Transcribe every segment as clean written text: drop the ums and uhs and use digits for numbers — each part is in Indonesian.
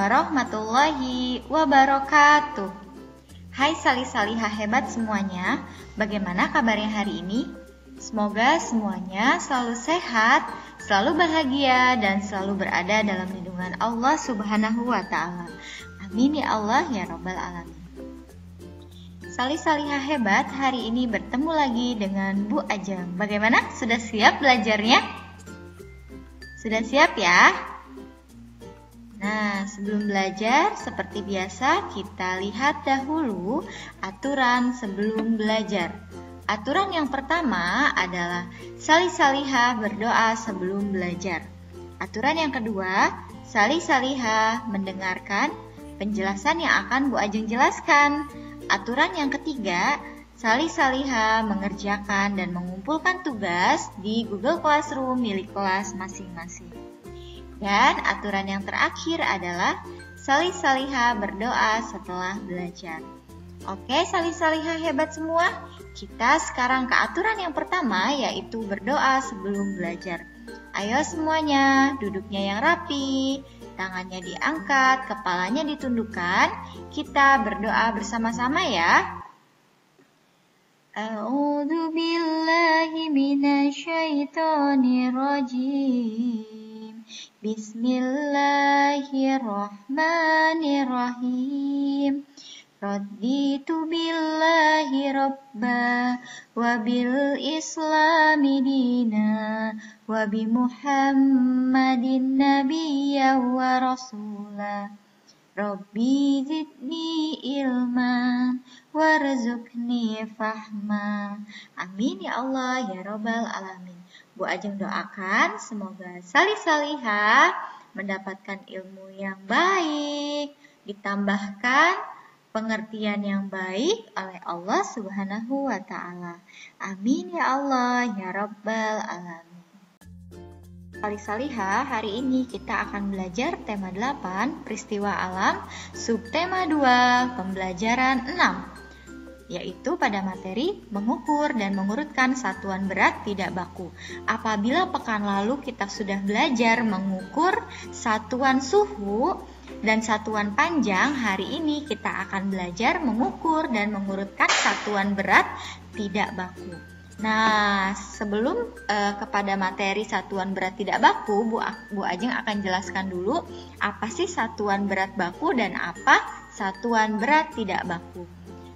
warahmatullahi wabarakatuh. Hai salih-salihah hebat semuanya, bagaimana kabarnya hari ini? Semoga semuanya selalu sehat, selalu bahagia, dan selalu berada dalam lindungan Allah Subhanahu wa Ta'ala. Amin ya Allah ya Rabbal Alamin. Salih-salihah hebat, hari ini bertemu lagi dengan Bu Ajeng. Bagaimana? Sudah siap belajarnya? Sudah siap ya? Nah, sebelum belajar, seperti biasa kita lihat dahulu aturan sebelum belajar. Aturan yang pertama adalah salih-salihah berdoa sebelum belajar. Aturan yang kedua, salih-salihah mendengarkan penjelasan yang akan Bu Ajeng jelaskan. Aturan yang ketiga, salih-salihah mengerjakan dan mengumpulkan tugas di Google Classroom milik kelas masing-masing. Dan aturan yang terakhir adalah salih-salihah berdoa setelah belajar. Oke, salih-salihah hebat semua. Kita sekarang ke aturan yang pertama, yaitu berdoa sebelum belajar. Ayo semuanya, duduknya yang rapi, tangannya diangkat, kepalanya ditundukkan. Kita berdoa bersama-sama ya. A'udzu billahi minasyaitonir rajim. Bismillahirrahmanirrahim. Raditu billahi rabba wa bil islami dina wa bi muhammadin nabiyya wa rasula. Rabbi zidni ilman warzuqni fahma. Amin ya Allah ya Rabbal Alamin. Bu Ajeng doakan semoga salih-salihah mendapatkan ilmu yang baik, ditambahkan pengertian yang baik oleh Allah Subhanahu wa Ta'ala. Amin ya Allah ya Rabbal Alamin. Salih-salihah, hari ini kita akan belajar tema 8, peristiwa alam, subtema 2, pembelajaran 6. Yaitu pada materi mengukur dan mengurutkan satuan berat tidak baku. Apabila pekan lalu kita sudah belajar mengukur satuan suhu dan satuan panjang, hari ini kita akan belajar mengukur dan mengurutkan satuan berat tidak baku. Nah, sebelum kepada materi satuan berat tidak baku, Bu Ajeng akan jelaskan dulu apa sih satuan berat baku dan apa satuan berat tidak baku.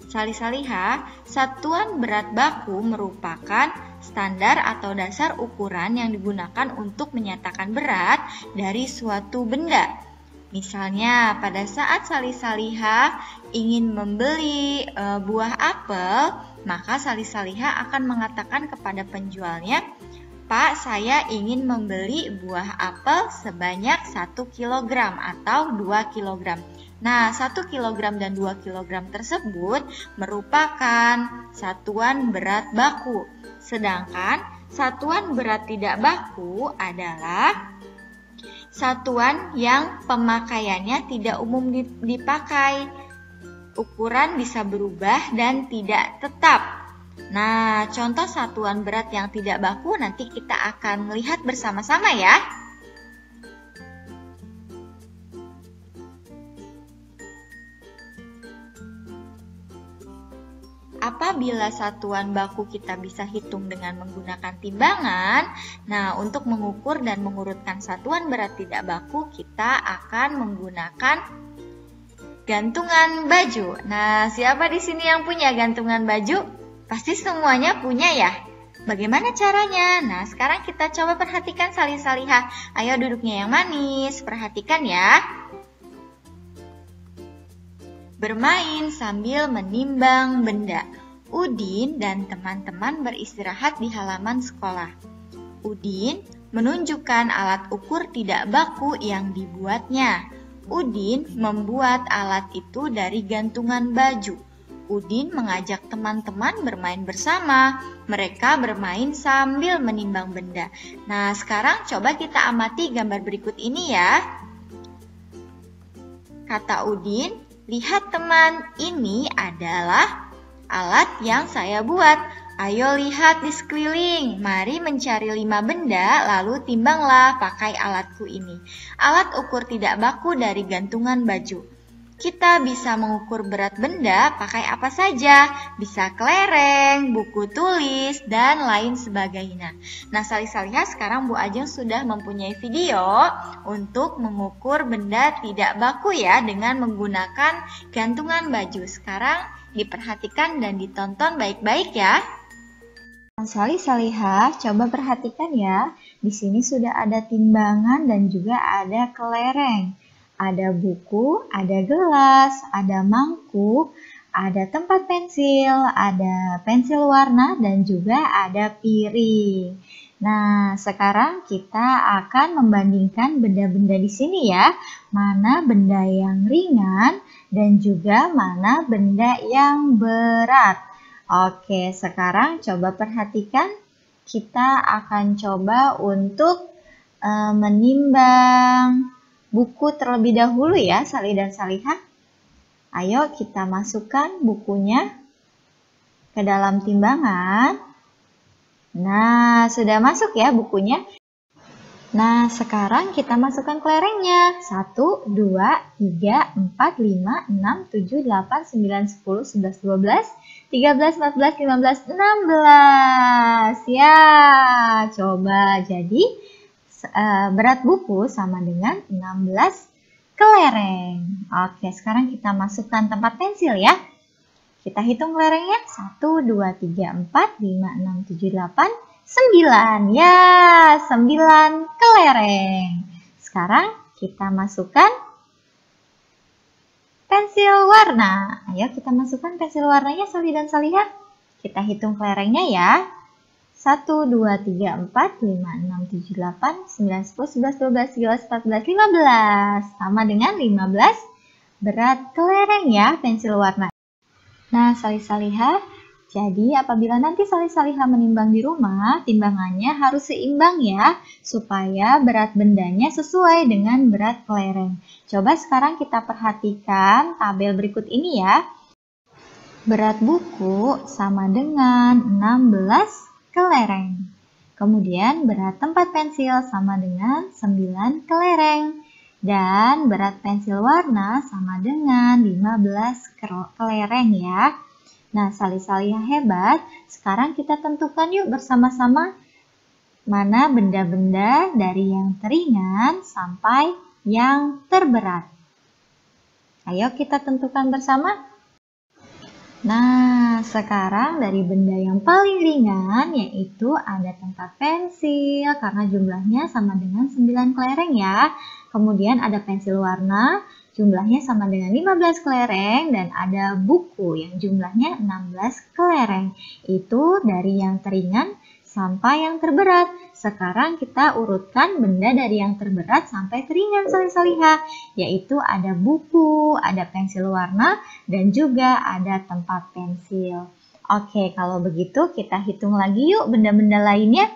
Salih-salihah, satuan berat baku merupakan standar atau dasar ukuran yang digunakan untuk menyatakan berat dari suatu benda. Misalnya, pada saat salih-salihah ingin membeli buah apel, maka salih-salihah akan mengatakan kepada penjualnya, "Pak, saya ingin membeli buah apel sebanyak 1 kg atau 2 kg. Nah, 1 kg dan 2 kg tersebut merupakan satuan berat baku. Sedangkan satuan berat tidak baku adalah satuan yang pemakaiannya tidak umum dipakai. Ukuran bisa berubah dan tidak tetap. Nah, contoh satuan berat yang tidak baku nanti kita akan lihat bersama-sama ya. Apabila satuan baku kita bisa hitung dengan menggunakan timbangan, nah untuk mengukur dan mengurutkan satuan berat tidak baku, kita akan menggunakan gantungan baju. Nah, siapa di sini yang punya gantungan baju? Pasti semuanya punya ya? Bagaimana caranya? Nah, sekarang kita coba perhatikan salih-salihah. Ayo duduknya yang manis, perhatikan ya. Bermain sambil menimbang benda. Udin dan teman-teman beristirahat di halaman sekolah. Udin menunjukkan alat ukur tidak baku yang dibuatnya. Udin membuat alat itu dari gantungan baju. Udin mengajak teman-teman bermain bersama. Mereka bermain sambil menimbang benda. Nah, sekarang coba kita amati gambar berikut ini ya. Kata Udin, "Lihat teman, ini adalah alat yang saya buat. Ayo lihat di sekeliling, mari mencari 5 benda lalu timbanglah pakai alatku ini. Alat ukur tidak baku dari gantungan baju. Kita bisa mengukur berat benda pakai apa saja, bisa kelereng, buku tulis, dan lain sebagainya. Nah, Salih-Salihah, sekarang Bu Ajeng sudah mempunyai video untuk mengukur benda tidak baku ya dengan menggunakan gantungan baju. Sekarang diperhatikan dan ditonton baik-baik ya. Salih-Salihah, coba perhatikan ya. Di sini sudah ada timbangan dan juga ada kelereng. Ada buku, ada gelas, ada mangkuk, ada tempat pensil, ada pensil warna, dan juga ada piring. Nah, sekarang kita akan membandingkan benda-benda di sini ya. Mana benda yang ringan dan juga mana benda yang berat. Oke, sekarang coba perhatikan. Kita akan coba untuk menimbang buku terlebih dahulu ya, Salih dan Salihah. Ayo kita masukkan bukunya ke dalam timbangan. Nah, sudah masuk ya bukunya. Nah, sekarang kita masukkan kelerengnya. 1, 2, 3, 4, 5, 6, 7, 8, 9, 10, 11, 12, 13, 14, 15, 16. Ya, coba jadi berat buku sama dengan 16 kelereng. Oke, sekarang kita masukkan tempat pensil ya. Kita hitung kelerengnya. 1, 2, 3, 4, 5, 6, 7, 8, 9. Ya, 9 kelereng. Sekarang kita masukkan pensil warna. Ayo kita masukkan pensil warnanya, Salih dan Salihah. Kita hitung kelerengnya ya. 1, 2, 3, 4, 5, 6, 7, 8, 9, 10, 11, 12, 13, 14, 15. Sama dengan 15 berat kelereng ya pensil warna. Nah, Salih-Salihah, jadi apabila nanti Salih-Salihah menimbang di rumah, timbangannya harus seimbang ya, supaya berat bendanya sesuai dengan berat kelereng. Coba sekarang kita perhatikan tabel berikut ini ya. Berat buku sama dengan 16 kelereng. Kemudian berat tempat pensil sama dengan 9 kelereng. Dan berat pensil warna sama dengan 15 kelereng ya. Nah, Salih-Salihah hebat. Sekarang kita tentukan yuk bersama-sama mana benda-benda dari yang teringan sampai yang terberat. Ayo kita tentukan bersama. Nah, sekarang dari benda yang paling ringan yaitu ada tempat pensil karena jumlahnya sama dengan 9 kelereng ya. Kemudian ada pensil warna, jumlahnya sama dengan 15 kelereng dan ada buku yang jumlahnya 16 kelereng. Itu dari yang teringan sampai yang terberat. Sekarang kita urutkan benda dari yang terberat sampai teringan, Salih-Salihah. Yaitu ada buku, ada pensil warna, dan juga ada tempat pensil. Oke, kalau begitu kita hitung lagi yuk benda-benda lainnya.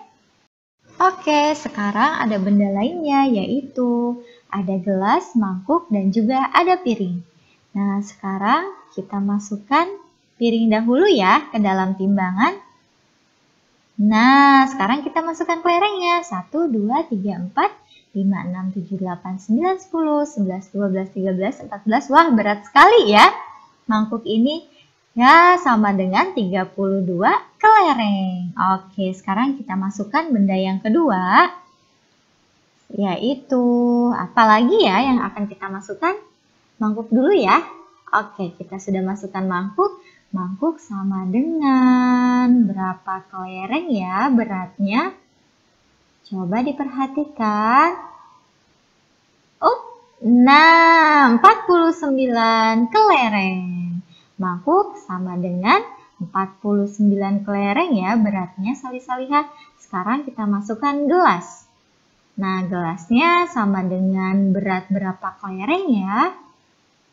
Oke, sekarang ada benda lainnya yaitu ada gelas, mangkuk, dan juga ada piring. Nah, sekarang kita masukkan piring dahulu ya ke dalam timbangan. Nah, sekarang kita masukkan kelerengnya. 1, 2, 3, 4, 5, 6, 7, 8, 9, 10, 11, 12, 13, 14. Wah, berat sekali ya. Mangkuk ini ya sama dengan 32 kelereng. Oke, sekarang kita masukkan benda yang kedua. Yaitu, apa lagi ya yang akan kita masukkan? Mangkuk dulu ya. Oke, kita sudah masukkan mangkuk. Mangkuk sama dengan berapa kelereng ya beratnya? Coba diperhatikan. Oh, nah 49 kelereng. Mangkuk sama dengan 49 kelereng ya beratnya, Salih-Salihah. Sekarang kita masukkan gelas. Nah, gelasnya sama dengan berat berapa kelereng ya?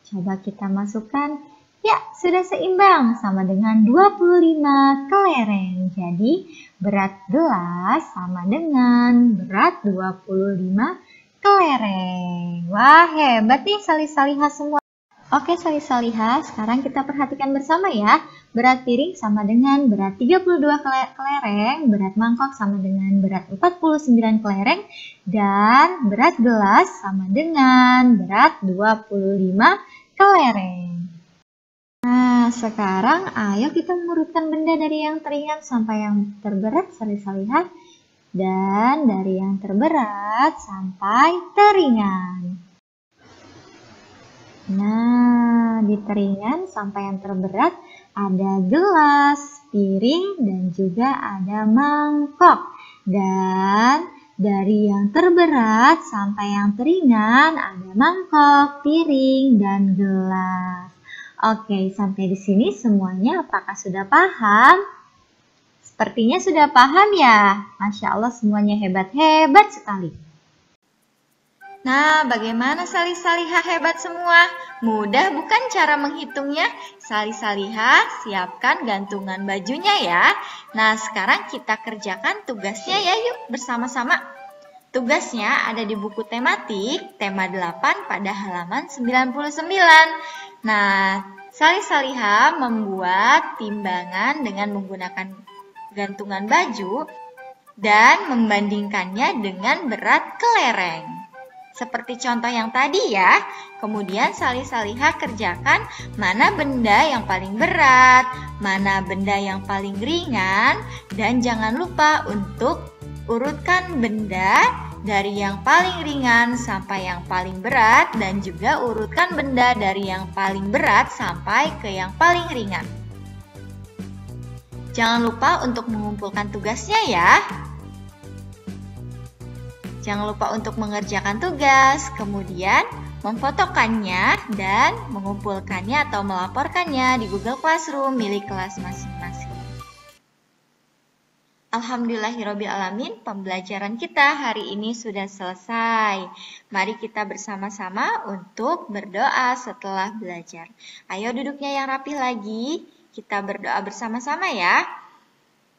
Coba kita masukkan. Ya, sudah seimbang sama dengan 25 kelereng. Jadi, berat gelas sama dengan berat 25 kelereng. Wah, hebat nih Salih-Salihah semua. Oke salih-salihah, sekarang kita perhatikan bersama ya. Berat piring sama dengan berat 32 kelereng, berat mangkok sama dengan berat 49 kelereng, dan berat gelas sama dengan berat 25 kelereng. Nah, sekarang ayo kita mengurutkan benda dari yang teringan sampai yang terberat salih-salihah, dan dari yang terberat sampai teringan. Nah, di teringan sampai yang terberat ada gelas, piring, dan juga ada mangkok. Dan dari yang terberat sampai yang teringan ada mangkok, piring, dan gelas. Oke, sampai di sini semuanya apakah sudah paham? Sepertinya sudah paham ya. Masya Allah, semuanya hebat-hebat sekali. Nah, bagaimana salih-salihah hebat semua? Mudah bukan cara menghitungnya? Salih-salihah, siapkan gantungan bajunya ya. Nah, sekarang kita kerjakan tugasnya ya, yuk bersama-sama. Tugasnya ada di buku tematik, tema 8 pada halaman 99. Nah, salih-salihah membuat timbangan dengan menggunakan gantungan baju dan membandingkannya dengan berat kelereng. Seperti contoh yang tadi ya. Kemudian salih-salihah kerjakan mana benda yang paling berat, mana benda yang paling ringan, dan jangan lupa untuk urutkan benda dari yang paling ringan sampai yang paling berat, dan juga urutkan benda dari yang paling berat sampai ke yang paling ringan. Jangan lupa untuk mengumpulkan tugasnya ya. Jangan lupa untuk mengerjakan tugas, kemudian memfotokannya dan mengumpulkannya atau melaporkannya di Google Classroom milik kelas masing-masing. Alhamdulillahirrabbilalamin, pembelajaran kita hari ini sudah selesai. Mari kita bersama-sama untuk berdoa setelah belajar. Ayo duduknya yang rapi lagi, kita berdoa bersama-sama ya.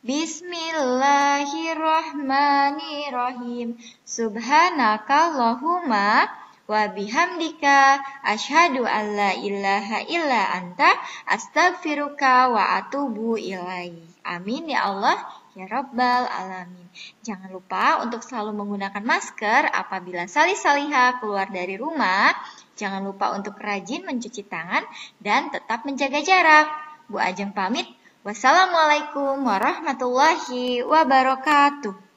Bismillahirrahmanirrahim. Subhanakallahumma wa bihamdika asyhadu an la ilaha illa anta astaghfiruka wa atubu ilaik. Amin ya Allah ya Rabbal alamin. Jangan lupa untuk selalu menggunakan masker apabila salih-salihah keluar dari rumah. Jangan lupa untuk rajin mencuci tangan dan tetap menjaga jarak. Bu Ajeng pamit. Wassalamualaikum warahmatullahi wabarakatuh.